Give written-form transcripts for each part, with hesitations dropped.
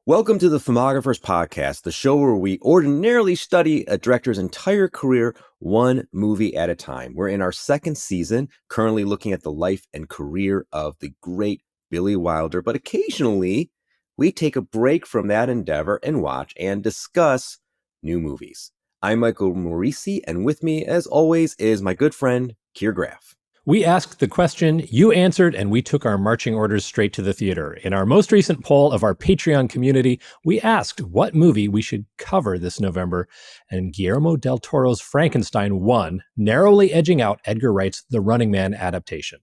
Welcome to the Filmographers podcast, the show where we ordinarily study a director's entire career one movie at a time. We're in our second season, currently looking at the life and career of the great Billy Wilder, but occasionally we take a break from that endeavor and watch and discuss new movies. I'm Michael Moreci, and with me, as always, is my good friend, Keir Graff. We asked the question, you answered, and we took our marching orders straight to the theater. In our most recent poll of our Patreon community, we asked what movie we should cover this November, and Guillermo del Toro's Frankenstein won, narrowly edging out Edgar Wright's The Running Man adaptation.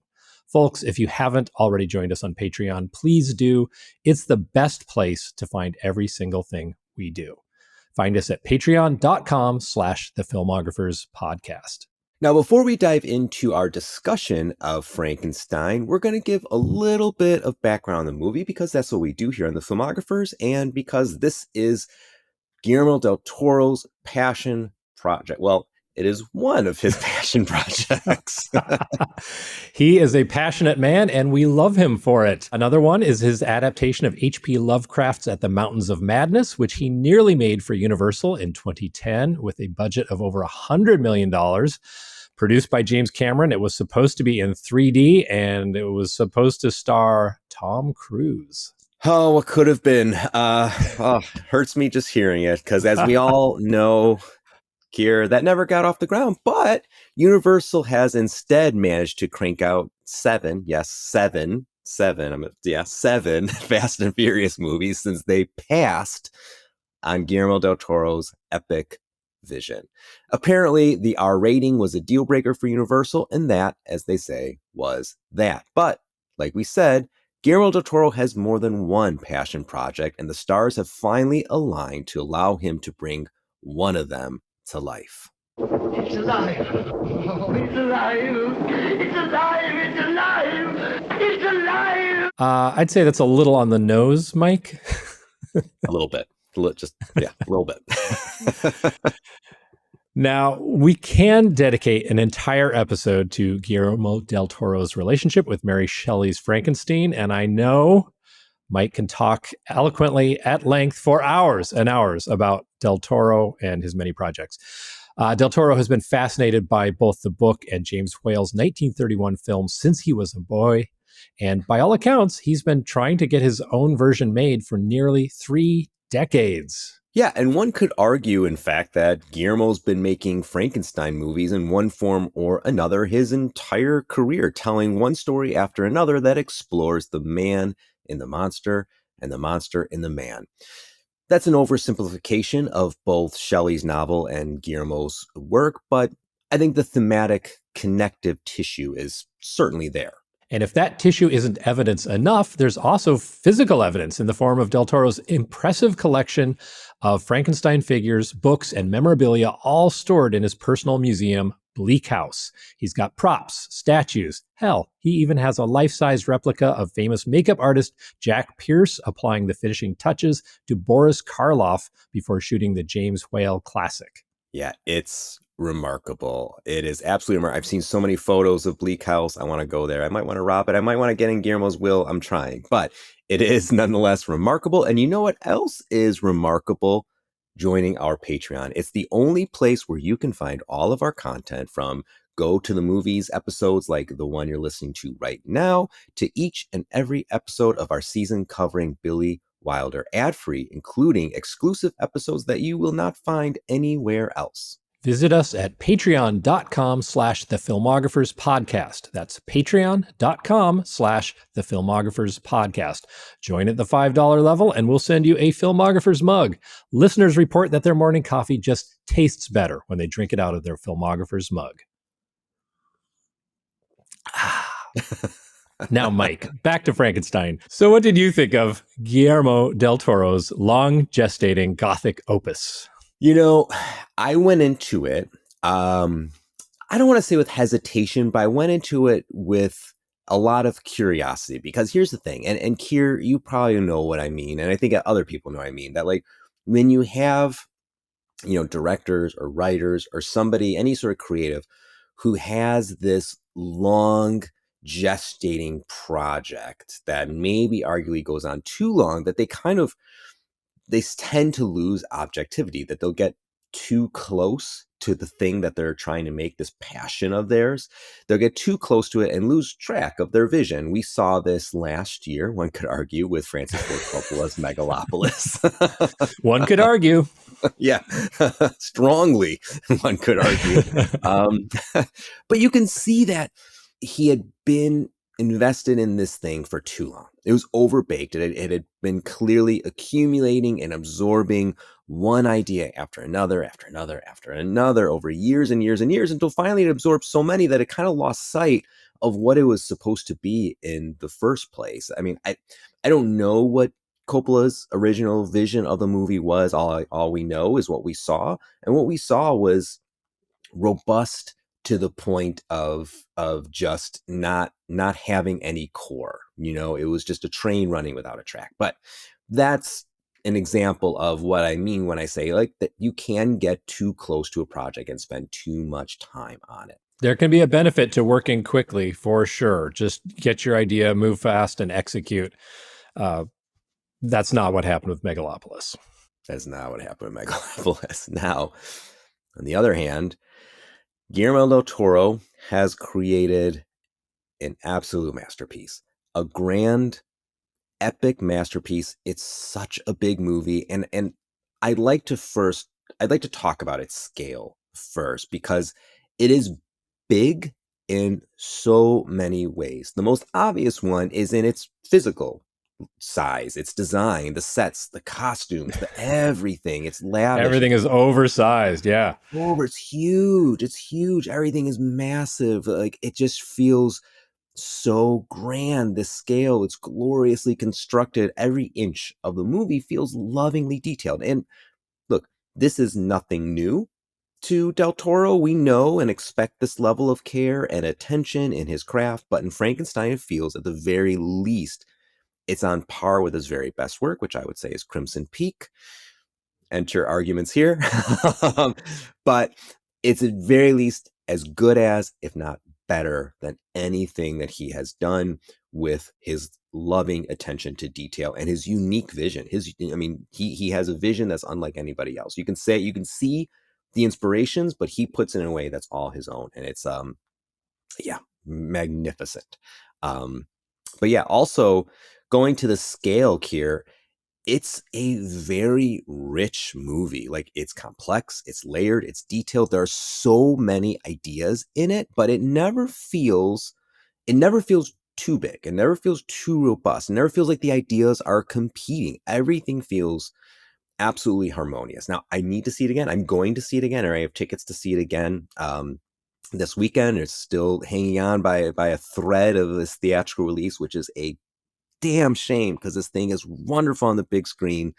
Folks, if you haven't already joined us on Patreon, please do. It's the best place to find every single thing we do. Find us at patreon.com/thefilmographerspodcast. Now, before we dive into our discussion of Frankenstein, we're going to give a little bit of background on the movie because that's what we do here on the Filmographers, and because this is Guillermo del Toro's passion project. Well, it is one of his passion projects. He is a passionate man, and we love him for it. Another one is his adaptation of H.P. Lovecraft's At the Mountains of Madness, which he nearly made for Universal in 2010 with a budget of over $100 million. Produced by James Cameron, it was supposed to be in 3D, and it was supposed to star Tom Cruise. Oh, what could have been. Hurts me just hearing it, because as we all know, Keir, that never got off the ground. But Universal has instead managed to crank out seven Fast and Furious movies since they passed on Guillermo del Toro's epic vision. Apparently, the R rating was a deal breaker for Universal, and that, as they say, was that. But, like we said, Guillermo del Toro has more than one passion project, and the stars have finally aligned to allow him to bring one of them to life. It's alive! Oh, it's alive! It's alive! It's alive! It's alive! I'd say that's a little on the nose, Mike. A little bit. A little bit. Now, we can dedicate an entire episode to Guillermo del Toro's relationship with Mary Shelley's Frankenstein, and I know Mike can talk eloquently at length for hours and hours about del Toro and his many projects. Del Toro has been fascinated by both the book and James Whale's 1931 film since he was a boy, and by all accounts, he's been trying to get his own version made for nearly 3 decades. Yeah, and one could argue, in fact, that Guillermo's been making Frankenstein movies in one form or another his entire career, telling one story after another that explores the man in the monster and the monster in the man. That's an oversimplification of both Shelley's novel and Guillermo's work, but I think the thematic connective tissue is certainly there. And if that tissue isn't evidence enough, there's also physical evidence in the form of del Toro's impressive collection of Frankenstein figures, books, and memorabilia, all stored in his personal museum, Bleak House. He's got props, statues. Hell, he even has a life-size replica of famous makeup artist Jack Pierce applying the finishing touches to Boris Karloff before shooting the James Whale classic. Yeah, it's remarkable. It is absolutely remarkable. I've seen so many photos of Bleak House. I want to go there. I might want to rob it. I might want to get in Guillermo's will. I'm trying. But it is nonetheless remarkable. And you know what else is remarkable? Joining our Patreon. It's the only place where you can find all of our content, from Go to the Movies episodes like the one you're listening to right now, to each and every episode of our season covering Billy Wilder ad-free, including exclusive episodes that you will not find anywhere else. Visit us at patreon.com/thefilmographerspodcast. That's patreon.com/thefilmographerspodcast. Join at the $5 level and we'll send you a Filmographer's mug. Listeners report that their morning coffee just tastes better when they drink it out of their Filmographer's mug. Now, Mike, back to Frankenstein. So what did you think of Guillermo del Toro's long-gestating Gothic opus? You know, I went into it, I don't want to say with hesitation, but I went into it with a lot of curiosity, because here's the thing, and Keir, you probably know what I mean, and I think other people know what I mean, that like when you have, directors or writers or somebody, any sort of creative who has this long gestating project that maybe arguably goes on too long, that they kind of they tend to lose objectivity, that they'll get too close to the thing that they're trying to make this passion of theirs. They'll get too close to it and lose track of their vision. We saw this last year, one could argue, with Francis Ford Coppola's Megalopolis. One could argue. Yeah, strongly, one could argue. But you can see that he had been invested in this thing for too long. It was overbaked. It had been clearly accumulating and absorbing one idea after another, after another over years and years and years, until finally it absorbed so many that it kind of lost sight of what it was supposed to be in the first place. I mean, I don't know what Coppola's original vision of the movie was. All we know is what we saw, and what we saw was robust to the point of just not having any core. It was just a train running without a track. But that's an example of what I mean when I say like that you can get too close to a project and spend too much time on it. There can be a benefit to working quickly, for sure. Just get your idea, move fast, and execute. That's not what happened with Megalopolis. That's not what happened with Megalopolis. Now, on the other hand, Guillermo del Toro has created an absolute masterpiece, a grand, epic masterpiece. It's such a big movie, and I'd like to talk about its scale first, because it is big in so many ways. The most obvious one is in its physical size, its design, the sets, the costumes, the everything. It's lavish. Everything is oversized. Yeah. It's huge. It's huge. Everything is massive. Like, it just feels so grand. The scale, it's gloriously constructed. Every inch of the movie feels lovingly detailed. And look, this is nothing new to Del Toro. We know and expect this level of care and attention in his craft, but in Frankenstein, it feels at the very least it's on par with his very best work, which I would say is Crimson Peak. Enter arguments here. But it's at very least as good as, if not better than, anything that he has done with his loving attention to detail and his unique vision. He has a vision that's unlike anybody else. You can see the inspirations, but he puts it in a way that's all his own. And it's, magnificent. But yeah, also going to the scale here, it's a very rich movie. Like, it's complex, it's layered, it's detailed. There are so many ideas in it, but it never feels too big. It never feels too robust. It never feels like the ideas are competing. Everything feels absolutely harmonious. Now, I need to see it again. I'm going to see it again, or I have tickets to see it again. This weekend. It's still hanging on by a thread of this theatrical release, which is a damn shame, because this thing is wonderful on the big screen.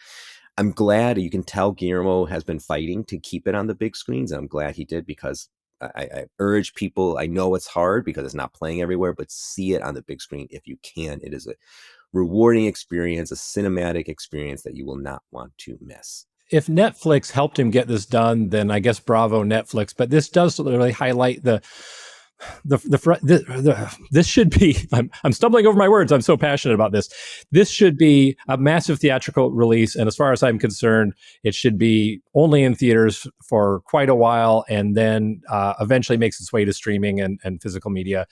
I'm glad. You can tell Guillermo has been fighting to keep it on the big screens, and I'm glad he did, because I urge people, I know it's hard because it's not playing everywhere, but see it on the big screen if you can. It is a rewarding experience, a cinematic experience that you will not want to miss. If Netflix helped him get this done, then I guess bravo, Netflix. But this does really highlight this should be, I'm stumbling over my words. I'm so passionate about this. This should be a massive theatrical release. And as far as I'm concerned, it should be only in theaters for quite a while, and then eventually makes its way to streaming and physical media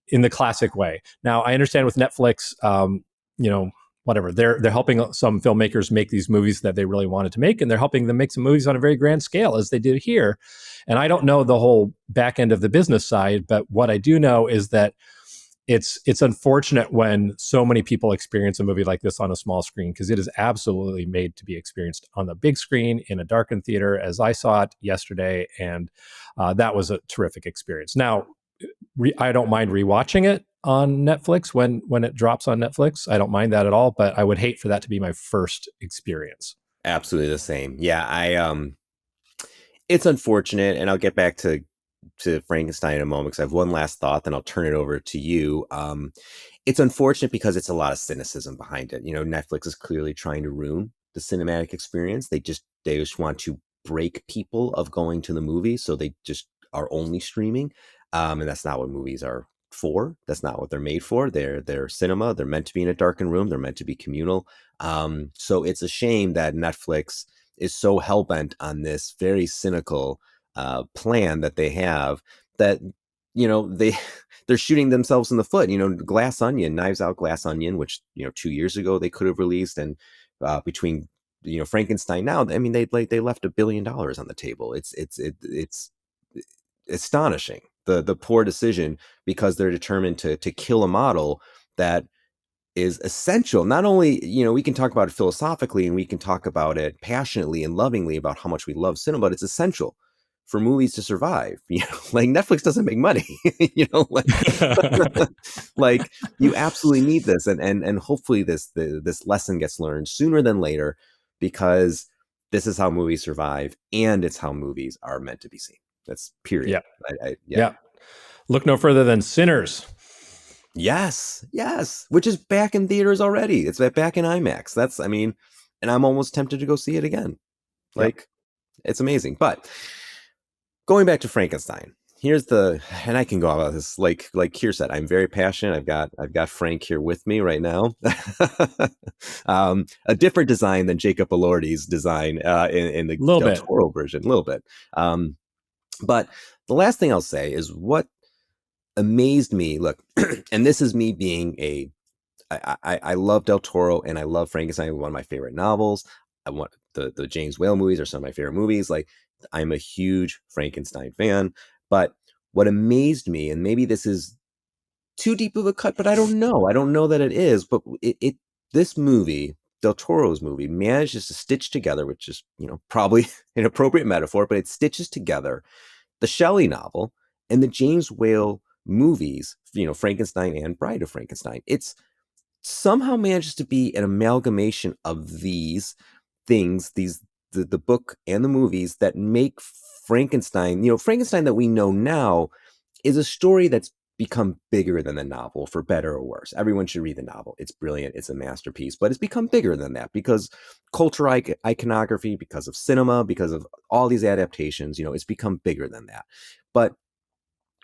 in the classic way. Now, I understand with Netflix, whatever, they're helping some filmmakers make these movies that they really wanted to make, and they're helping them make some movies on a very grand scale, as they did here. And I don't know the whole back end of the business side, but what I do know is that it's unfortunate when so many people experience a movie like this on a small screen, because it is absolutely made to be experienced on the big screen in a darkened theater, as I saw it yesterday, and that was a terrific experience. Now, I don't mind rewatching it on Netflix when it drops on Netflix. I don't mind that at all, but I would hate for that to be my first experience. Absolutely the same. Yeah, it's unfortunate, and I'll get back to Frankenstein in a moment, because I have one last thought, then I'll turn it over to you. It's unfortunate because it's a lot of cynicism behind it. Netflix is clearly trying to ruin the cinematic experience. They just want to break people of going to the movie, so they just are only streaming. And that's not what movies are for. That's not what they're made for. They're cinema. They're meant to be in a darkened room. They're meant to be communal. So it's a shame that Netflix is so hell-bent on this very cynical plan that they have, that they're shooting themselves in the foot. Glass Onion, Knives Out, Glass Onion, which 2 years ago they could have released, and between Frankenstein now, I mean they left $1 billion on the table. It's astonishing, the poor decision, because they're determined to kill a model that is essential. Not only, we can talk about it philosophically and we can talk about it passionately and lovingly about how much we love cinema, but it's essential for movies to survive. Like Netflix doesn't make money, like you absolutely need this. And hopefully this lesson gets learned sooner than later, because this is how movies survive and it's how movies are meant to be seen. That's period. Yeah. Look no further than Sinners. Yes, which is back in theaters already. It's back in IMAX. And I'm almost tempted to go see it again. Like, it's amazing. But going back to Frankenstein, and I can go about this like Keir said. I'm very passionate. I've got Frank here with me right now. A different design than Jacob Elordi's design in the Del Toro version, a little bit. But the last thing I'll say is what amazed me. Look, and this is me being I love Del Toro and I love Frankenstein, one of my favorite novels. I want the James Whale movies are some of my favorite movies. Like, I'm a huge Frankenstein fan. But what amazed me, and maybe this is too deep of a cut, but I don't know that it is, but this movie, Del Toro's movie, manages to stitch together, which is, probably an appropriate metaphor, but it stitches together the Shelley novel and the James Whale movies, Frankenstein and Bride of Frankenstein. It's somehow manages to be an amalgamation of these things, the book and the movies, that make Frankenstein, Frankenstein that we know now is a story that's become bigger than the novel, for better or worse. Everyone should read the novel. It's brilliant. It's a masterpiece, but it's become bigger than that because cultural iconography, because of cinema, because of all these adaptations, it's become bigger than that. But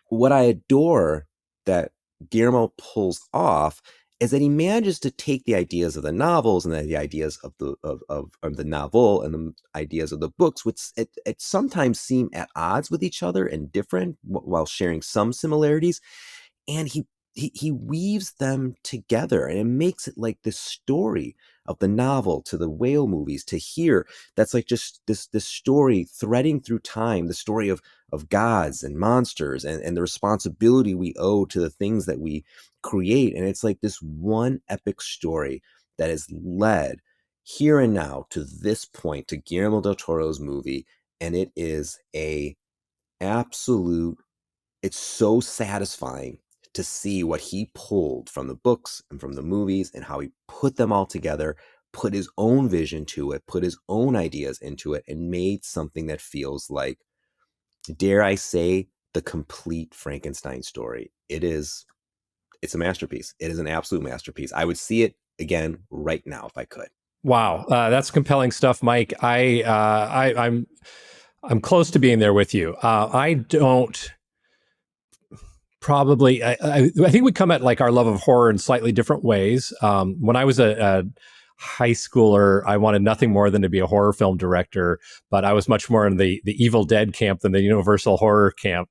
what I adore that Guillermo pulls off is that he manages to take the ideas of the novels and the ideas of the novel and the ideas of the books, which it sometimes seem at odds with each other and different, while sharing some similarities, and he weaves them together, and it makes it like this story of the novel to the whale movies to here. That's like just this story threading through time, the story of gods and monsters and the responsibility we owe to the things that we create. And it's like this one epic story that is led here and now to this point, to Guillermo del Toro's movie. And it is it's so satisfying to see what he pulled from the books and from the movies and how he put them all together, put his own vision to it, put his own ideas into it, and made something that feels like, dare I say, the complete Frankenstein story. It's a masterpiece. It is an absolute masterpiece. I would see it again right now if I could. Wow, that's compelling stuff, Mike. I'm close to being there with you. I don't. Probably, I think we come at like our love of horror in slightly different ways. When I was a high schooler, I wanted nothing more than to be a horror film director, but I was much more in the Evil Dead camp than the Universal horror camp.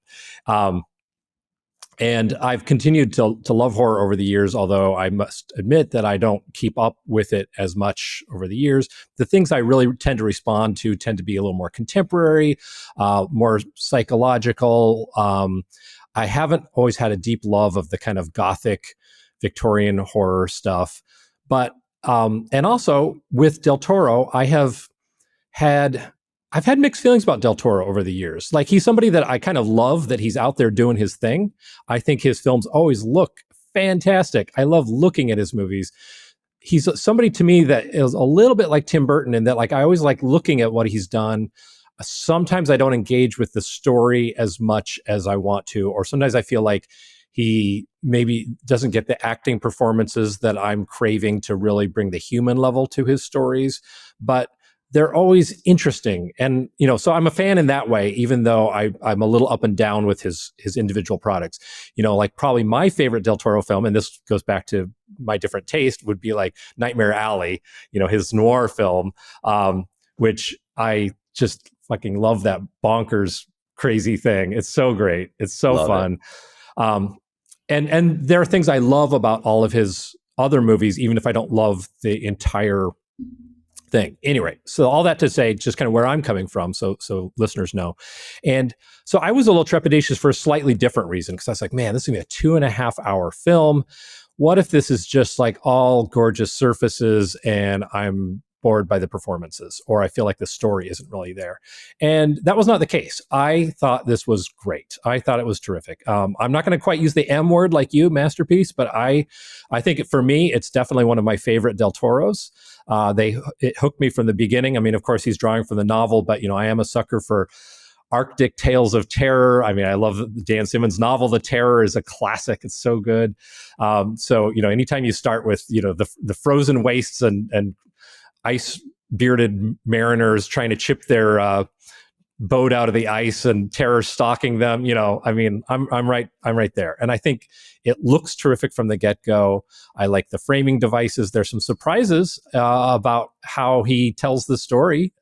And I've continued to love horror over the years, although I must admit that I don't keep up with it as much over the years. The things I really tend to respond to tend to be a little more contemporary, more psychological. I haven't always had a deep love of the kind of Gothic Victorian horror stuff. But, and also with Del Toro, I've had mixed feelings about Del Toro over the years. Like, he's somebody that I kind of love that he's out there doing his thing. I think his films always look fantastic. I love looking at his movies. He's somebody to me that is a little bit like Tim Burton in that, like, I always like looking at what he's done. Sometimes I don't engage with the story as much as I want to, or sometimes I feel like he maybe doesn't get the acting performances that I'm craving to really bring the human level to his stories. But they're always interesting. And, so I'm a fan in that way, even though I'm a little up and down with his individual products. Like probably my favorite Del Toro film, and this goes back to my different taste, would be like Nightmare Alley, his noir film, which I just fucking love, that bonkers crazy thing. It's so great. It's so Love fun. And there are things I love about all of his other movies, even if I don't love the entire thing. Anyway, so all that to say, just kind of where I'm coming from, so listeners know. And so I was a little trepidatious for a slightly different reason, because I was like, man, this is gonna be a 2.5-hour film. What if this is just like all gorgeous surfaces and I'm bored by the performances, or I feel like the story isn't really there? And that was not the case. I thought this was great. I thought it was terrific. I'm not going to quite use the M word like you, masterpiece, but I think for me, it's definitely one of my favorite Del Toros. It hooked me from the beginning. I mean, of course, he's drawing from the novel, but I am a sucker for Arctic tales of terror. I mean, I love Dan Simmons' novel. The Terror is a classic. It's so good. So anytime you start with the frozen wastes and ice bearded mariners trying to chip their boat out of the ice and terror stalking them, I mean, I'm right there. And I think it looks terrific from the get-go. I like the framing devices. There's some surprises about how he tells the story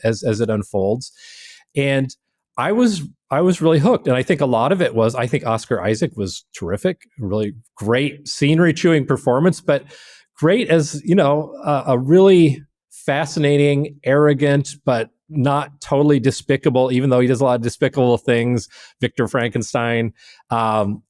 as it unfolds. And I was really hooked. And I think a lot of it was, I think Oscar Isaac was terrific, really great scenery chewing performance, but great as, a really fascinating, arrogant, but not totally despicable, even though he does a lot of despicable things, Victor Frankenstein.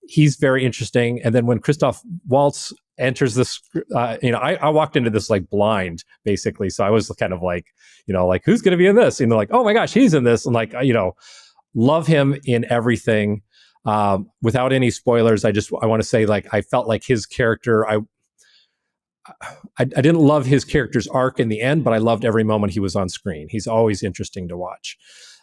He's very interesting. And then when Christoph Waltz enters this, I walked into this like blind, basically. So I was kind of like, like, who's going to be in this? Like, oh my gosh, he's in this. And like, love him in everything. Without any spoilers, I want to say, like, I felt like his character, I didn't love his character's arc in the end, but I loved every moment he was on screen. He's always interesting to watch.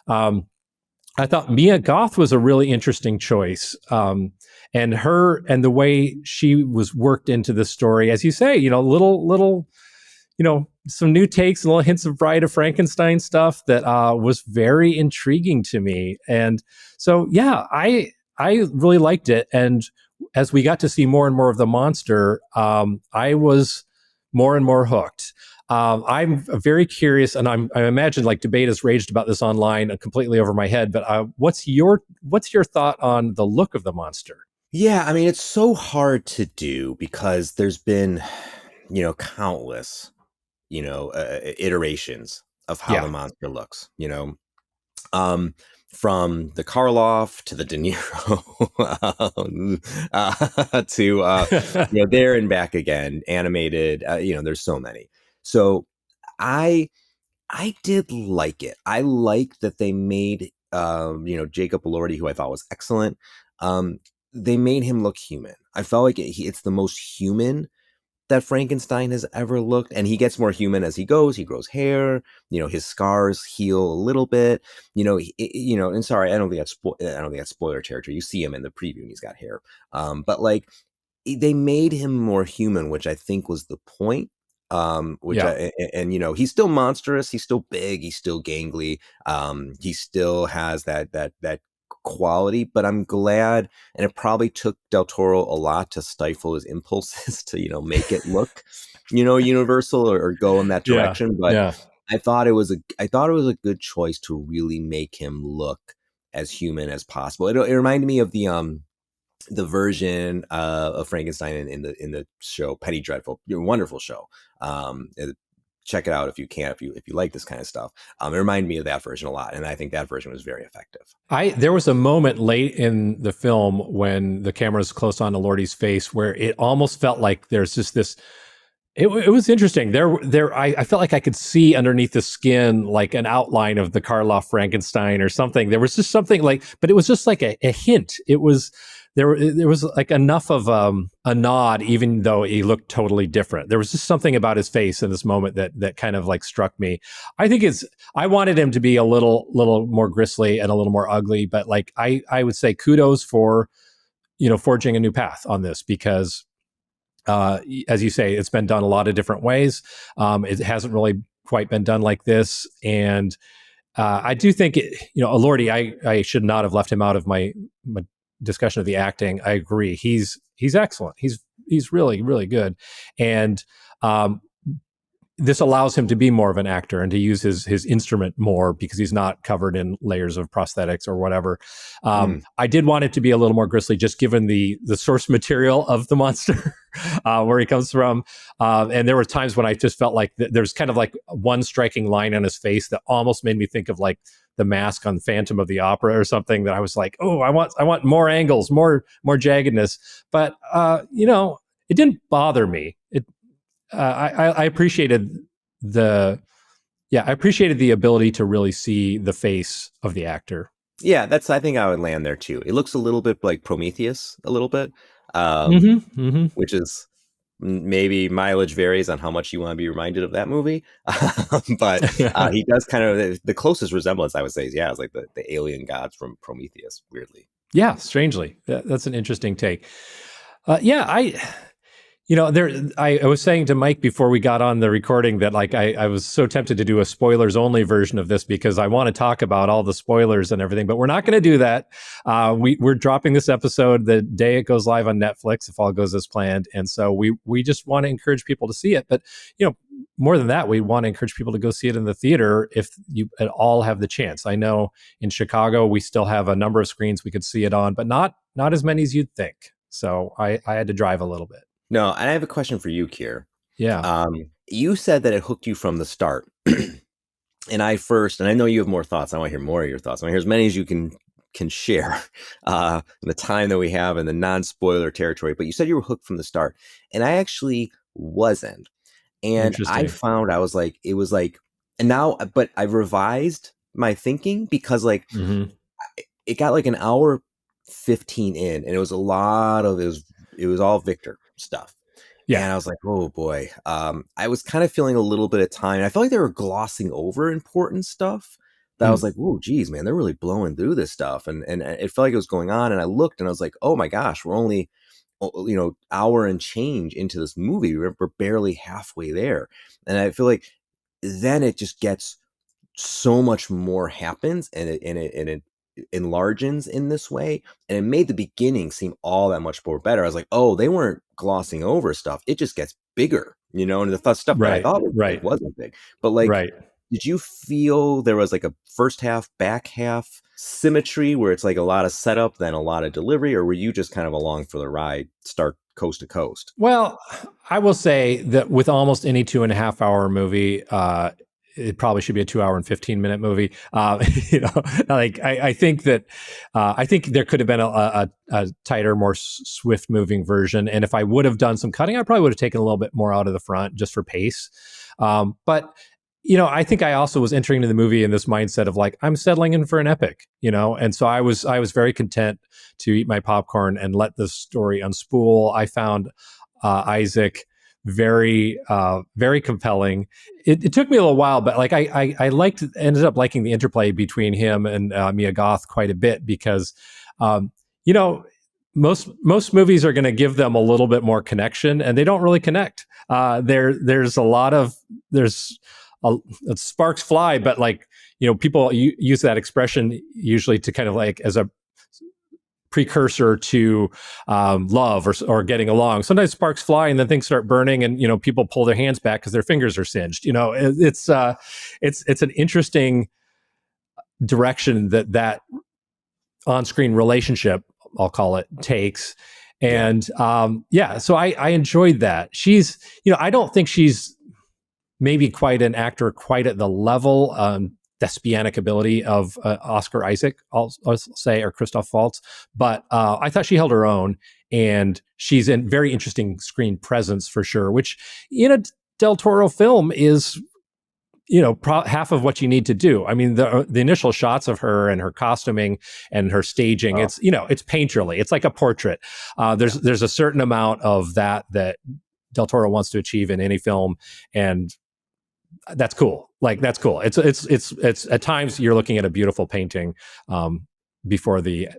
I thought Mia Goth was a really interesting choice. And the way she was worked into the story, as you say, little, some new takes, little hints of Bride of Frankenstein stuff that was very intriguing to me. And so, yeah, I really liked it. And as we got to see more and more of the monster, I was more and more hooked. I'm very curious, and I imagine like debate has raged about this online completely over my head. But what's your thought on the look of the monster? Yeah, I mean, it's so hard to do because there's been, countless, iterations of how the monster looks. From the Karloff to the De Niro to there and back again, animated. There's so many. So I did like it. I liked that they made Jacob Elordi, who I thought was excellent. They made him look human. I felt like it's the most human that Frankenstein has ever looked, and he gets more human as he goes. He grows hair, his scars heal a little bit, and sorry, I don't think that's spoiler territory. You see him in the preview and he's got hair. But like they made him more human, which I think was the point. He's still monstrous, he's still big, he's still gangly. He still has that quality, but I'm glad, and it probably took Del Toro a lot to stifle his impulses to make it look universal or go in that direction. I thought it was a good choice to really make him look as human as possible. It reminded me of the version of Frankenstein in the show Penny Dreadful, wonderful show. Check it out if you can, if you like this kind of stuff. It reminded me of that version a lot, and I think that version was very effective. There was a moment late in the film when the camera's close on Elordi's face where it almost felt like there's just this. It was interesting. I felt like I could see underneath the skin like an outline of the Karloff Frankenstein or something. There was just something like, but it was just like a hint. It was. There was like enough of a nod, even though he looked totally different. There was just something about his face in this moment that kind of like struck me. I think I wanted him to be a little more grisly and a little more ugly, but like I would say kudos for, forging a new path on this, because as you say, it's been done a lot of different ways. It hasn't really quite been done like this. And I do think, Lordy, I should not have left him out of my discussion of the acting. I agree. He's excellent. He's really, really good. And this allows him to be more of an actor and to use his instrument more because he's not covered in layers of prosthetics or whatever. I did want it to be a little more grisly, just given the source material of the monster, where he comes from. And there were times when I just felt like there's kind of like one striking line on his face that almost made me think of like the mask on Phantom of the Opera or something, that I was like, oh, I want more angles, more jaggedness. But it didn't bother me. I appreciated the ability to really see the face of the actor. Yeah, I think I would land there too. It looks a little bit like Prometheus, a little bit, which is maybe mileage varies on how much you want to be reminded of that movie. But he does kind of, the closest resemblance I would say is, it's like the alien gods from Prometheus, weirdly. Yeah, strangely. That's an interesting take. I was saying to Mike before we got on the recording that like I was so tempted to do a spoilers only version of this because I want to talk about all the spoilers and everything, but we're not going to do that. We're dropping this episode the day it goes live on Netflix, if all goes as planned. And so we just want to encourage people to see it. But, more than that, we want to encourage people to go see it in the theater if you at all have the chance. I know in Chicago, we still have a number of screens we could see it on, but not as many as you'd think. So I had to drive a little bit. No, and I have a question for you, Keir. Yeah. You said that it hooked you from the start. And I know you have more thoughts. I want to hear more of your thoughts. I want to hear as many as you can share in the time that we have in the non-spoiler territory. But you said you were hooked from the start. And I actually wasn't. And I found but I revised my thinking because it got like an hour 15 in, and it was it was all Victor stuff. Yeah. And I was like, oh boy. I was kind of feeling a little bit of time. I felt like they were glossing over important stuff that I was like, oh geez, man, they're really blowing through this stuff. And it felt like it was going on. And I looked and I was like, oh my gosh, we're only, hour and change into this movie. We're barely halfway there. And I feel like then it just gets so much more happens and it enlarges in this way, and it made the beginning seem all that much more better. I was like, oh, they weren't glossing over stuff, it just gets bigger, and the stuff that I thought wasn't big, but did you feel there was like a first half back half symmetry where it's like a lot of setup then a lot of delivery, or were you just kind of along for the ride, start coast to coast? Well, I will say that with almost any 2.5 hour movie, it probably should be a 2 hour and 15-minute movie. I think that I think there could have been a tighter, more swift moving version. And if I would have done some cutting, I probably would have taken a little bit more out of the front just for pace. But I think I also was entering into the movie in this mindset of like, I'm settling in for an epic, and so I was very content to eat my popcorn and let the story unspool. I found Isaac very, very compelling. It took me a little while, but like I ended up liking the interplay between him and Mia Goth quite a bit because, most movies are going to give them a little bit more connection, and they don't really connect. There's sparks fly, but like, people use that expression usually to kind of like as a precursor to love or getting along. Sometimes sparks fly and then things start burning, and people pull their hands back because their fingers are singed. It's an interesting direction that on-screen relationship, I'll call it, takes. And so I enjoyed that. She's, I don't think she's maybe quite an actor quite at the level, thespianic ability of Oscar Isaac, I'll say, or Christoph Waltz. But I thought she held her own, and she's a very interesting screen presence for sure, which in a Del Toro film is, half of what you need to do. I mean, the initial shots of her and her costuming and her staging, it's painterly. It's like a portrait. There's a certain amount of that Del Toro wants to achieve in any film, and that's cool. Like, that's cool. It's at times you're looking at a beautiful painting before the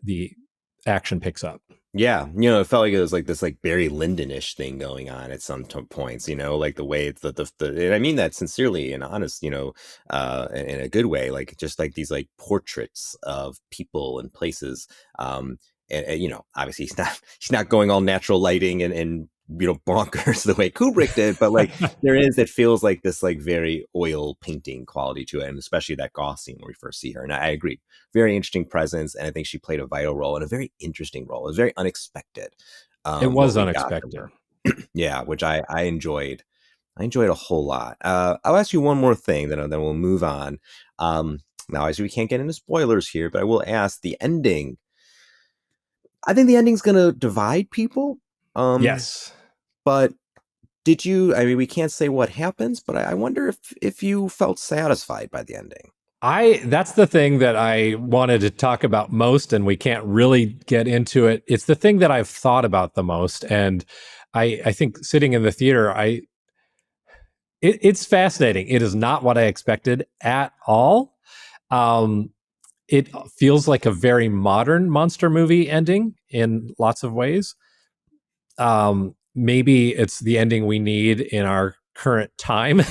action picks up. Yeah, it felt like it was like this like Barry Lyndon-ish thing going on at some points, like the way it's and I mean that sincerely and honest, in a good way, like just like these like portraits of people and places. And obviously he's not going all natural lighting and bonkers the way Kubrick did, but like it feels like this like very oil painting quality to it, and especially that goth scene where we first see her. And I agree, very interesting presence, and I think she played a vital role and a very interesting role. It was very unexpected, It what was we got from unexpected. her. Yeah, which I enjoyed. I enjoyed a whole lot. I'll ask you one more thing, then we'll move on. Now, obviously, we can't get into spoilers here, but I will ask the ending. I think the ending's going to divide people. Yes. But did you? I mean, we can't say what happens, but I wonder if you felt satisfied by the ending. That's the thing that I wanted to talk about most, and we can't really get into it. It's the thing that I've thought about the most. And I think sitting in the theater, it's fascinating. It is not what I expected at all. Um, it feels like a very modern monster movie ending in lots of ways. Maybe it's the ending we need in our current time.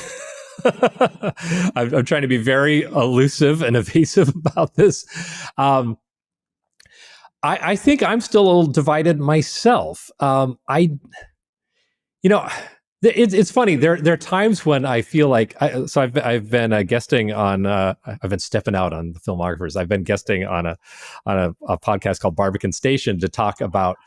I'm trying to be very elusive and evasive about this. Um, I think I'm still a little divided myself. You know, it's funny. There are times when I feel like I've been guesting on I've been stepping out on the Filmographers. I've been guesting on a podcast called Barbican Station to talk about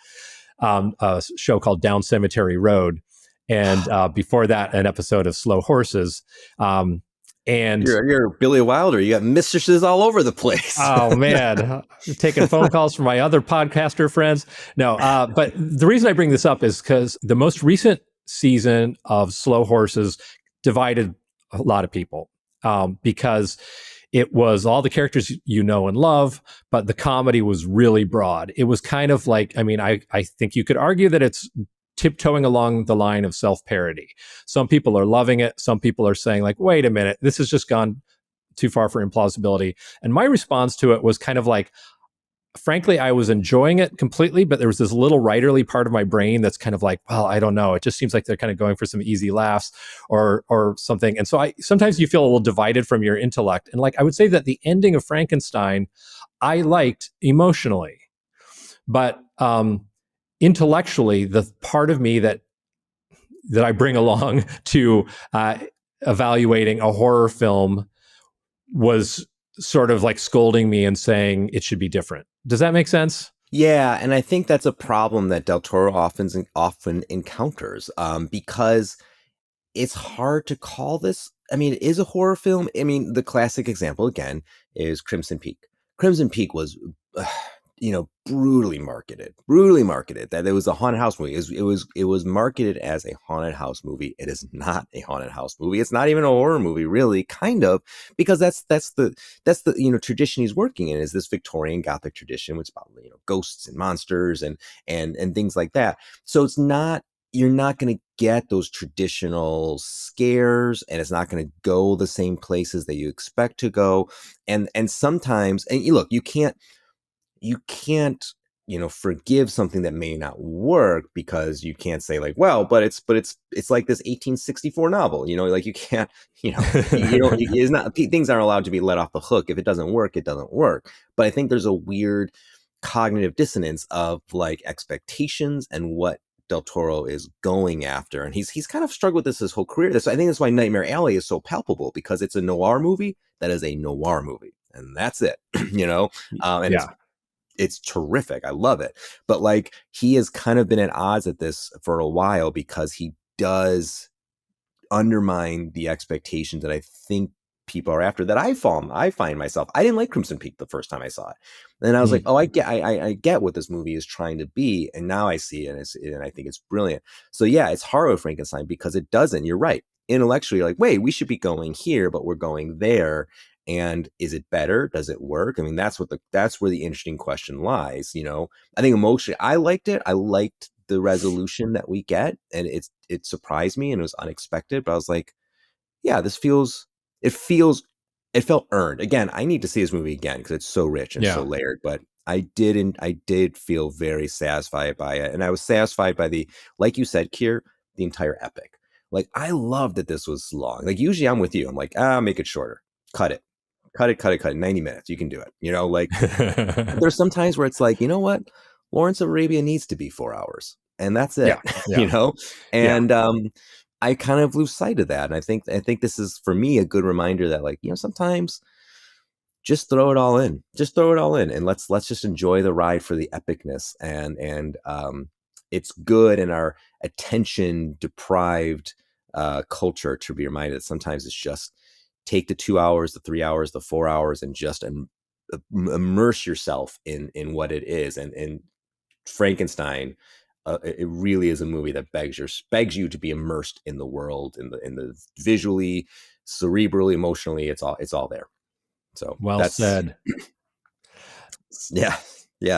a show called Down Cemetery Road, and before that, an episode of Slow Horses. And You're Billy Wilder. You got mistresses all over the place. oh man, taking phone calls from my other podcaster friends. No, but the reason I bring this up is because the most recent season of Slow Horses divided a lot of people, because it was all the characters you know and love, but the comedy was really broad. It was kind of like, I mean, I think you could argue that it's tiptoeing along the line of self-parody. Some people are loving it. Some people are saying like, wait a minute, this has just gone too far for implausibility. And my response to it was kind of like, frankly, I was enjoying it completely, but there was this little writerly part of my brain that's kind of like, well, I don't know. It just seems like they're kind of going for some easy laughs or something. And so sometimes you feel a little divided from your intellect. And like I would say that the ending of Frankenstein, I liked emotionally, but intellectually, the part of me that I bring along to evaluating a horror film was sort of like scolding me and saying it should be different. Does that make sense? Yeah, and I think that's a problem that Del Toro often encounters, because it's hard to call this. I mean, it is a horror film. I mean, the classic example again is Crimson Peak. Crimson Peak was, brutally marketed that it was a haunted house movie. It was marketed as a haunted house movie. It is not a haunted house movie. It's not even a horror movie, really, kind of, because that's the tradition he's working in, is this Victorian Gothic tradition, which is about ghosts and monsters and things like that. So it's not. You're not going to get those traditional scares, and it's not going to go the same places that you expect to go. And sometimes, and look, you can't forgive something that may not work, because you can't say like, well, but it's like this 1864 novel, like you can't, you know it's not, things aren't allowed to be let off the hook. If it doesn't work, it doesn't work. But I think there's a weird cognitive dissonance of like expectations and what Del Toro is going after, and he's kind of struggled with this his whole career. I think that's why Nightmare Alley is so palpable, because it's a noir movie that is a noir movie, and that's it. And Yeah. it's terrific. I love it. But like, he has kind of been at odds at this for a while, because he does undermine the expectations that I think people are after, that I find myself. I didn't like Crimson Peak the first time I saw it. And I was like, oh, I get what this movie is trying to be. And now I see it, and I think it's brilliant. So yeah, it's hard with Frankenstein, because it doesn't, you're right. Intellectually, you're like, wait, we should be going here, but we're going there. And is it better? Does it work? I mean, that's where the interesting question lies. I think emotionally, I liked it. I liked the resolution that we get, and it surprised me, and it was unexpected. But I was like, yeah, it felt earned. Again, I need to see this movie again, because it's so rich and so Yeah. layered. But I did feel very satisfied by it. And I was satisfied by like you said, Keir, the entire epic. Like, I love that this was long. Like, usually I'm with you. I'm like, make it shorter. Cut it. Cut it, cut it, cut it. 90 minutes. You can do it. Like, there's some times where it's like, you know what? Lawrence of Arabia needs to be 4 hours. And that's it. Yeah. And I kind of lose sight of that. And I think this is, for me, a good reminder that, like, sometimes just throw it all in. Just throw it all in, and let's just enjoy the ride for the epicness. And it's good in our attention deprived culture to be reminded that sometimes it's just take the 2 hours, the 3 hours, the 4 hours, and just immerse yourself in what it is. And Frankenstein, it really is a movie that begs you to be immersed in the world, in the visually, cerebrally, emotionally. It's all there. So well that's said. Yeah,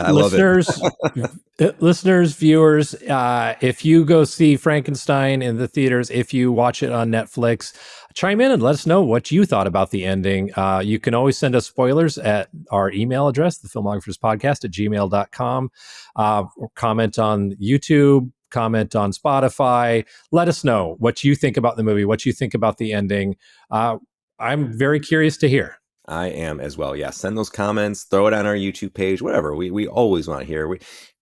I love it. Listeners, viewers, if you go see Frankenstein in the theaters, if you watch it on Netflix, chime in and let us know what you thought about the ending. You can always send us spoilers at our email address, thefilmographerspodcast@gmail.com. Or comment on YouTube, comment on Spotify. Let us know what you think about the movie, what you think about the ending. I'm very curious to hear. I am as well. Yeah, send those comments, throw it on our YouTube page, whatever. We always want to hear.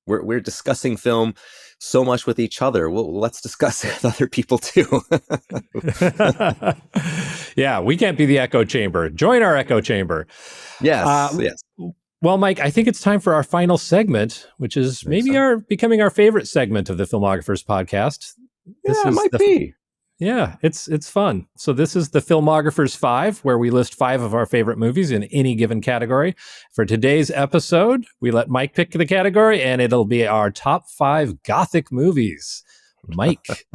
We're discussing film so much with each other. Well, let's discuss it with other people too. Yeah, we can't be the echo chamber. Join our echo chamber. Yes, yes. Well, Mike, I think it's time for our final segment, which is becoming our favorite segment of the Filmographers podcast. It might be. Yeah, it's fun. So this is the Filmographers 5, where we list 5 of our favorite movies in any given category. For today's episode, we let Mike pick the category, and it'll be our top 5 Gothic movies. Mike,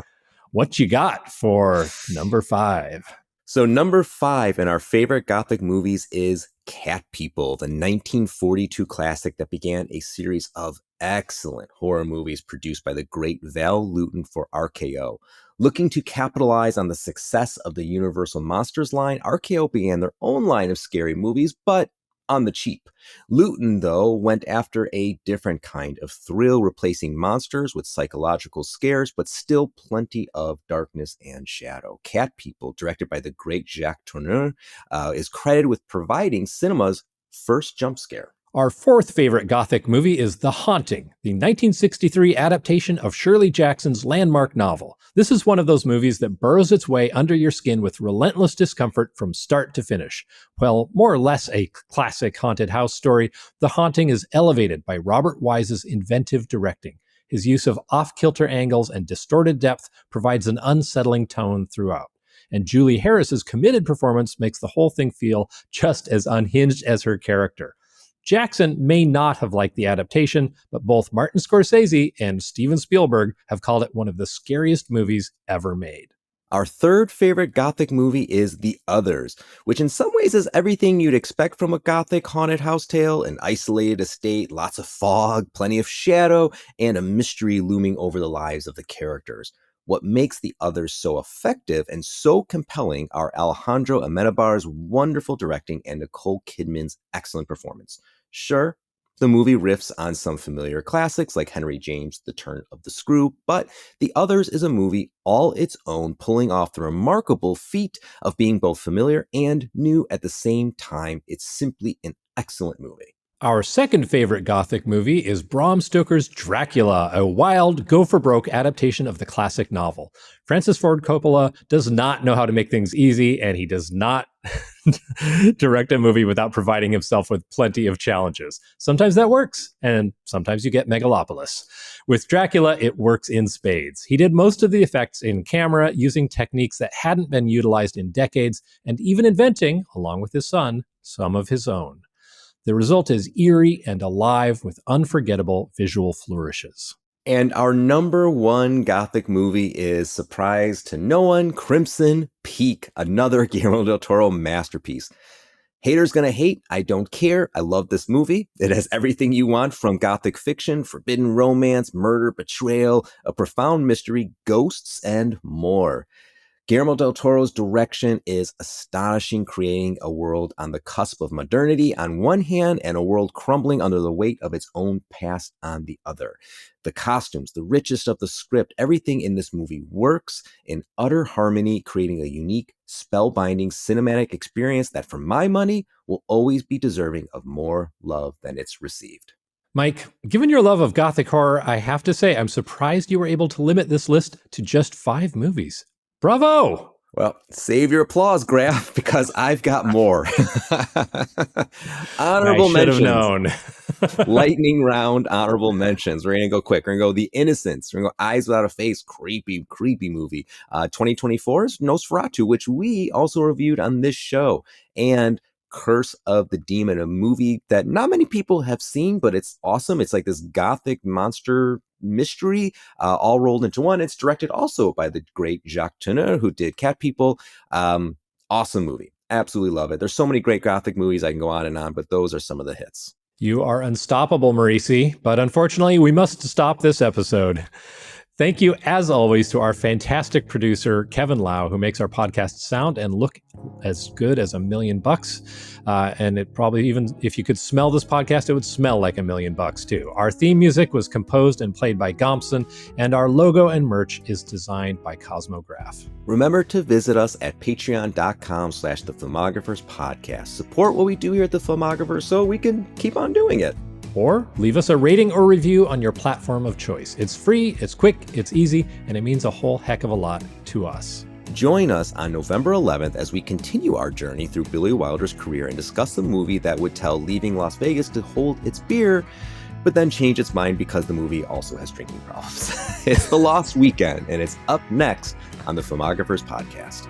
what you got for number 5? So number 5 in our favorite Gothic movies is Cat People, the 1942 classic that began a series of excellent horror movies produced by the great Val Lewton for RKO. Looking to capitalize on the success of the Universal Monsters line, RKO began their own line of scary movies, but on the cheap. Lewton, though, went after a different kind of thrill, replacing monsters with psychological scares, but still plenty of darkness and shadow. Cat People, directed by the great Jacques Tourneur, is credited with providing cinema's first jump scare. Our 4th favorite Gothic movie is The Haunting, the 1963 adaptation of Shirley Jackson's landmark novel. This is one of those movies that burrows its way under your skin with relentless discomfort from start to finish. Well, more or less a classic haunted house story, The Haunting is elevated by Robert Wise's inventive directing. His use of off-kilter angles and distorted depth provides an unsettling tone throughout. And Julie Harris's committed performance makes the whole thing feel just as unhinged as her character. Jackson may not have liked the adaptation, but both Martin Scorsese and Steven Spielberg have called it one of the scariest movies ever made. Our 3rd favorite Gothic movie is The Others, which in some ways is everything you'd expect from a Gothic haunted house tale: an isolated estate, lots of fog, plenty of shadow, and a mystery looming over the lives of the characters. What makes The Others so effective and so compelling are Alejandro Amenabar's wonderful directing and Nicole Kidman's excellent performance. Sure, the movie riffs on some familiar classics like Henry James' The Turn of the Screw, but The Others is a movie all its own, pulling off the remarkable feat of being both familiar and new at the same time. It's simply an excellent movie. Our 2nd favorite Gothic movie is Bram Stoker's Dracula, a wild, go-for-broke adaptation of the classic novel. Francis Ford Coppola does not know how to make things easy, and he does not direct a movie without providing himself with plenty of challenges. Sometimes that works, and sometimes you get Megalopolis. With Dracula, it works in spades. He did most of the effects in camera, using techniques that hadn't been utilized in decades, and even inventing, along with his son, some of his own. The result is eerie and alive with unforgettable visual flourishes. And our number 1 Gothic movie is, surprise to no one, Crimson Peak, another Guillermo del Toro masterpiece. Haters gonna hate, I don't care. I love this movie. It has everything you want from Gothic fiction: forbidden romance, murder, betrayal, a profound mystery, ghosts, and more. Guillermo del Toro's direction is astonishing, creating a world on the cusp of modernity on one hand and a world crumbling under the weight of its own past on the other. The costumes, the richest of the script, everything in this movie works in utter harmony, creating a unique, spellbinding cinematic experience that, for my money, will always be deserving of more love than it's received. Mike, given your love of Gothic horror, I have to say I'm surprised you were able to limit this list to just 5 movies. Bravo! Well, save your applause, Graff, because I've got more. Honorable I should have mentions. known. Lightning round honorable mentions. We're going to go quick. We're going to go The Innocents. We're going to go Eyes Without a Face. Creepy movie. 2024's Nosferatu, which we also reviewed on this show. And Curse of the Demon, a movie that not many people have seen, but it's awesome. It's like this gothic monster mystery all rolled into one. It's directed also by the great Jacques Tourneur, who did Cat People. Awesome movie. Absolutely love it. There's so many great gothic movies. I can go on and on, but those are some of the hits. You are unstoppable, Moreci, but unfortunately, we must stop this episode. Thank you, as always, to our fantastic producer, Kevin Lau, who makes our podcast sound and look as good as $1 million. And it probably, even if you could smell this podcast, it would smell like $1 million too. Our theme music was composed and played by Gompson, and our logo and merch is designed by Cosmo Graff. Remember to visit us at patreon.com/The Filmographers Podcast. Support what we do here at The Filmographers so we can keep on doing it. Or leave us a rating or review on your platform of choice. It's free, it's quick, it's easy, and it means a whole heck of a lot to us. Join us on November 11th as we continue our journey through Billy Wilder's career and discuss the movie that would tell leaving Las Vegas to hold its beer, but then change its mind because the movie also has drinking problems. It's The Lost Weekend, and it's up next on the Filmographers Podcast.